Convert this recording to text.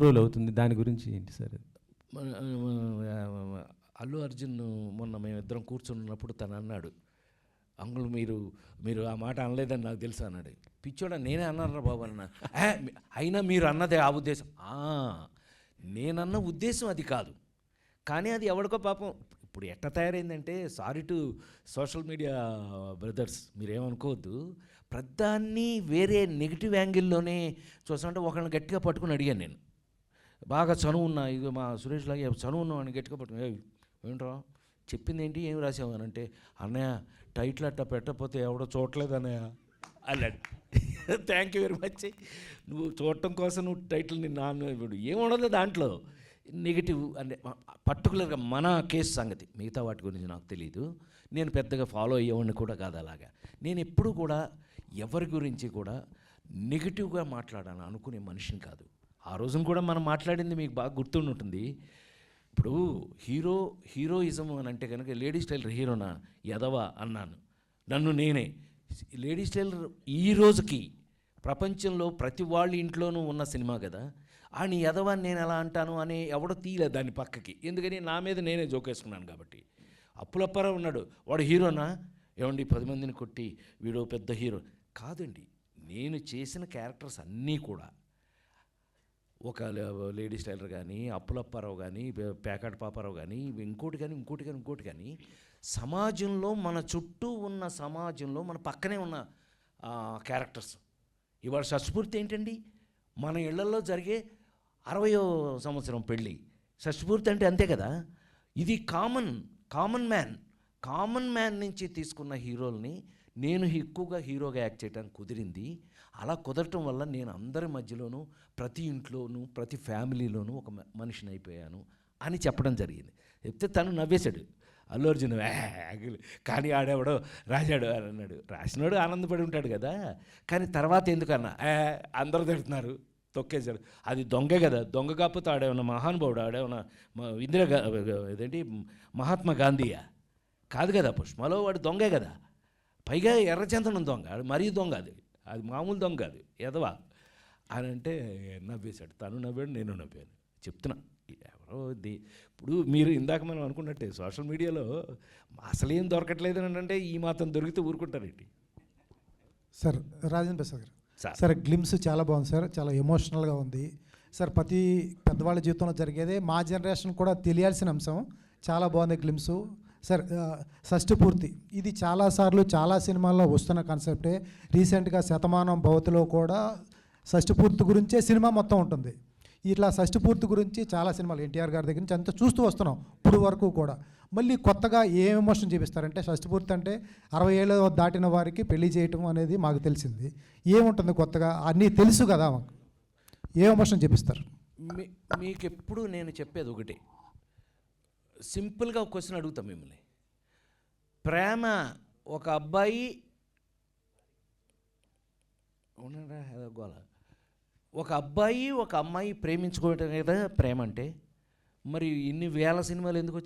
Role అవుతుంది. దాని గురించి ఏంటి సార్? అల్లు అర్జున్ మొన్న మేమిద్దరం కూర్చున్నప్పుడు తను అన్నాడు, అంకుల్ మీరు మీరు ఆ మాట అనలేదని నాకు తెలుసు అన్నాడు. పిచ్చోడా నేనే అన్నారా బాబు అన్న. అయినా మీరు అన్నదే ఆ ఉద్దేశం. నేనన్న ఉద్దేశం అది కాదు, కానీ అది ఎవడికో పాపం ఇప్పుడు ఎట్ట తయారైందంటే, sorry to social media brothers, మీరేమనుకోవద్దు, ప్రధాన్ని వేరే నెగిటివ్ యాంగిల్లోనే చూసామంటే ఒకళ్ళని గట్టిగా పట్టుకుని అడిగాను నేను, బాగా చనువున్నా, ఇది మా సురేష్ లాగే చనువున్నా అని గట్టిగా పట్టుకుని, ఏంట్రా చెప్పింది ఏంటి, ఏం రాసావు అని అంటే, అన్నయ్య టైటిల్ అట్టా పెట్టకపోతే ఎవడో చూడలేదు అన్నయ్య అన్నాడు. Thank you very much. నువ్వు చూడటం కోసం నువ్వు టైటిల్ని ఇప్పుడు ఏముండదు దాంట్లో నెగిటివ్ అంటే, పర్టికులర్గా మన కేసు సంగతి, మిగతా వాటి గురించి నాకు తెలియదు, నేను పెద్దగా ఫాలో అయ్యేవాడిని కూడా కాదు. అలాగా నేను ఎప్పుడు కూడా ఎవరి గురించి కూడా నెగిటివ్గా మాట్లాడాలని అనుకునే మనిషిని కాదు. ఆ రోజున కూడా మనం మాట్లాడింది మీకు బాగా గుర్తుండి ఉంటుంది. ఇప్పుడు హీరోయిజం అని అంటే కనుక లేడీస్ టైలర్ హీరోనా ఎదవా అన్నాను నన్ను నేనే. లేడీస్ టైలర్ ఈ రోజుకి ప్రపంచంలో ప్రతి వాళ్ళ ఇంట్లోనూ ఉన్న సినిమా కదా, అని ఎదవని నేను ఎలా అంటాను అని ఎవడో తీయలేదు దాన్ని పక్కకి, ఎందుకని నా మీద నేనే జోకేసుకున్నాను కాబట్టి. అప్పులప్పారావు ఉన్నాడు, వాడు హీరోనా, ఏమండి 10 మందిని కొట్టి వీడు పెద్ద హీరో కాదండి. నేను చేసిన క్యారెక్టర్స్ అన్నీ కూడా, ఒక లేడీస్ టైలర్ కానీ, అప్పులప్పారావు కానీ, పేకాట పాపారావు కానీ, ఇంకోటి కానీ సమాజంలో, మన చుట్టూ ఉన్న సమాజంలో మన పక్కనే ఉన్న క్యారెక్టర్స్. ఇవాళ షష్ఠపూర్తి ఏంటండి, మన ఇళ్లలో జరిగే 60వ సంవత్సరం పెళ్ళి షష్ఠపూర్తి అంటే అంతే కదా. ఇది కామన్ మ్యాన్ నుంచి తీసుకున్న హీరోల్ని నేను ఎక్కువగా హీరోగా యాక్ట్ చేయడానికి కుదిరింది. అలా కుదరటం వల్ల నేను అందరి మధ్యలోనూ, ప్రతి ఇంట్లోనూ, ప్రతి ఫ్యామిలీలోనూ ఒక మనిషిని అయిపోయాను అని చెప్పడం జరిగింది. చెప్తే తను నవ్వేశాడు, అల్లు అర్జున్ కానీ ఆడేవాడో రాశాడు అని అన్నాడు. రాసినాడు ఆనందపడి ఉంటాడు కదా, కానీ తర్వాత ఎందుకన్నా అందరూ తిడుతున్నారు, తొక్కేశాడు, అది దొంగే కదా, దొంగ కాకపోతే ఆడేమన్నా మహానుభావుడు, ఆడేమన్నా ఇదేంటి మహాత్మా గాంధీయా కాదు కదా, పుష్పలో వాడు దొంగే కదా, పైగా ఎర్రచందనం దొంగ, మరీ దొంగ, అది మామూలు దొంగ కాదు, ఎదవా అని అంటే నవ్వేశాడు. తను నవ్వాడు, నేను నవ్వాను. చెప్తున్నా ఎవరో ఇప్పుడు మీరు ఇందాక మనం అనుకున్నట్టే సోషల్ మీడియాలో అసలేం దొరకట్లేదు అని అంటే ఈ మాత్రం దొరికితే ఊరుకుంటారేంటి సార్? రాజేంద్ర ప్రసాద్ గారు సార్, గ్లిమ్స్ చాలా బాగుంది సార్, చాలా ఎమోషనల్గా ఉంది సార్. ప్రతి పెద్దవాళ్ళ జీవితంలో జరిగేదే మా జనరేషన్ కూడా తెలియాల్సిన అంశం, చాలా బాగుంది గ్లిమ్స్ సార్. షష్ఠపూర్తి ఇది చాలాసార్లు చాలా సినిమాల్లో వస్తున్న కాన్సెప్టే. రీసెంట్గా శతమానం భవతిలో కూడా షష్ఠపూర్తి గురించే సినిమా మొత్తం ఉంటుంది. ఇట్లా షష్ఠపూర్తి గురించి చాలా సినిమాలు ఎన్టీఆర్ గారి దగ్గర నుంచి అంతా చూస్తూ వస్తున్నాం ఇప్పుడు వరకు కూడా. మళ్ళీ కొత్తగా ఏం ఎమోషన్ చూపిస్తారంటే, షష్ఠపూర్తి అంటే 60 ఏళ్ళు దాటిన వారికి పెళ్లి చేయటం అనేది మాకు తెలిసింది. ఏముంటుంది కొత్తగా, అన్నీ తెలుసు కదా మాకు, ఏ ఎమోషన్ చూపిస్తారు? మీకు ఎప్పుడు నేను చెప్పేది ఒకటే, సింపుల్గా ఒక క్వశ్చన్ అడుగుతాం మిమ్మల్ని. ప్రేమ ఒక అబ్బాయి గోల, ఒక అబ్బాయి ఒక అమ్మాయి ప్రేమించుకోవటం కదా ప్రేమ అంటే. మరి ఇన్ని వేల సినిమాలు ఎందుకు వచ్చినాయి?